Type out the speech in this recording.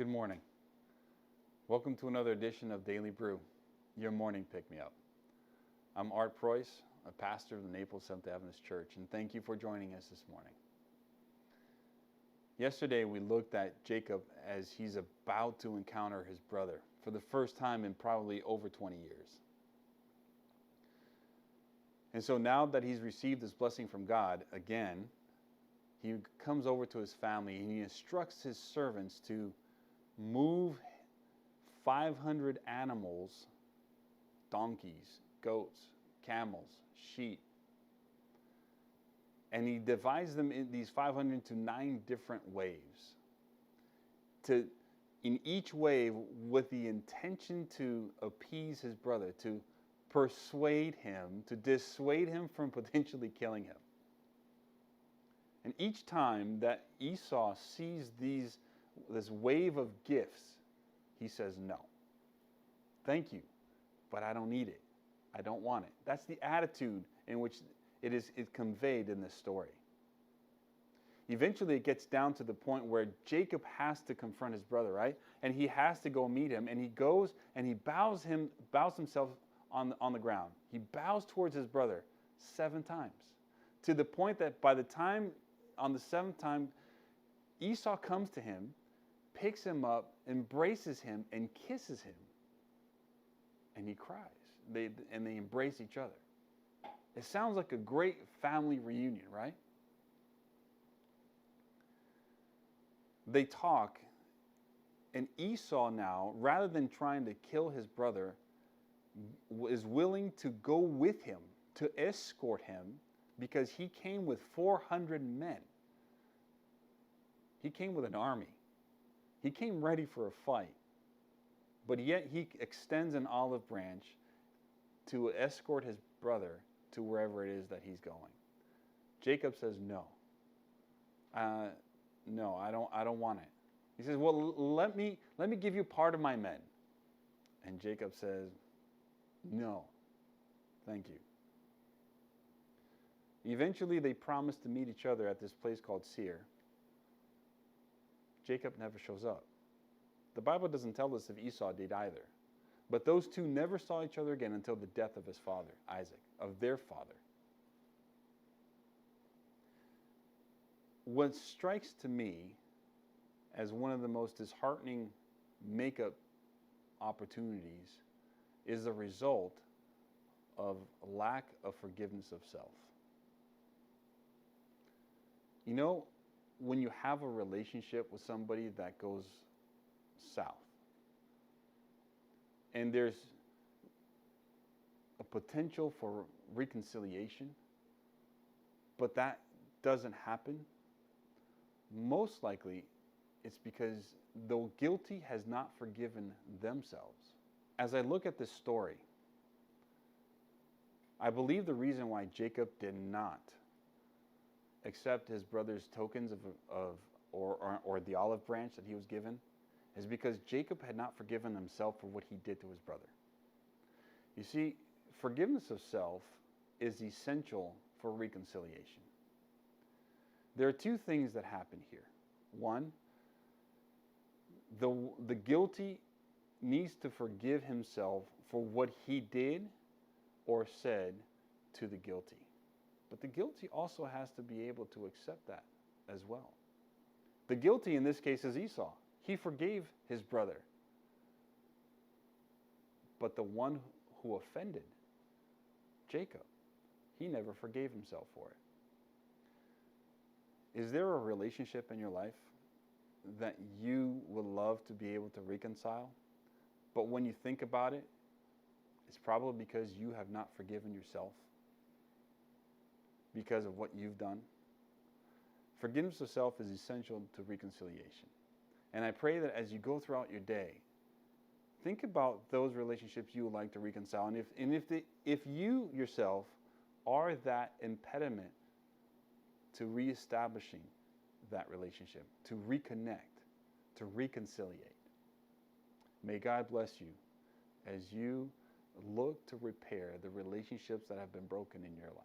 Good morning. Welcome to another edition of Daily Brew, your morning pick-me-up. I'm Art Preuss, a pastor of the Naples SDA Church, and thank you for joining us this morning. Yesterday we looked at Jacob as he's about to encounter his brother for the first time in probably over 20 years. And so now that he's received this blessing from God again, he comes over to his family and he instructs his servants to move 500 animals, donkeys, goats, camels, sheep. And he divides them in these 500 into 9 different waves. In each wave with the intention to appease his brother, to persuade him, to dissuade him from potentially killing him. And each time that Esau sees this wave of gifts, he says, no. Thank you, but I don't need it. I don't want it. That's the attitude in which it is conveyed in this story. Eventually it gets down to the point where Jacob has to confront his brother, right? And he has to go meet him, and he goes and he bows himself on the ground. He bows towards his brother 7 times, to the point that by the time on the 7th time, Esau comes to him, picks him up, embraces him, and kisses him. And he cries. They embrace each other. It sounds like a great family reunion, right? They talk, and Esau now, rather than trying to kill his brother, is willing to go with him, to escort him, because he came with 400 men. He came with an army. He came ready for a fight. But yet he extends an olive branch to escort his brother to wherever it is that he's going. Jacob says, no. No, I don't want it. He says, well, let me give you part of my men. And Jacob says, no, thank you. Eventually they promise to meet each other at this place called Seir. Jacob never shows up. The Bible doesn't tell us if Esau did either. But those two never saw each other again until the death of his father, Isaac, of their father. What strikes to me as one of the most disheartening makeup opportunities is the result of lack of forgiveness of self. You know, when you have a relationship with somebody that goes south, and there's a potential for reconciliation, but that doesn't happen, most likely it's because the guilty has not forgiven themselves. As I look at this story, I believe the reason why Jacob did not accept his brother's tokens or the olive branch that he was given is because Jacob had not forgiven himself for what he did to his brother. You see, forgiveness of self is essential for reconciliation. There are 2 things that happen here. One, the guilty needs to forgive himself for what he did or said to the guilty. But the guilty also has to be able to accept that as well. The guilty in this case is Esau. He forgave his brother. But the one who offended, Jacob, he never forgave himself for it. Is there a relationship in your life that you would love to be able to reconcile, but when you think about it, it's probably because you have not forgiven yourself because of what you've done? Forgiveness of self is essential to reconciliation. And I pray that as you go throughout your day, think about those relationships you would like to reconcile. And if you yourself are that impediment to reestablishing that relationship, to reconnect, to reconciliate, may God bless you as you look to repair the relationships that have been broken in your life.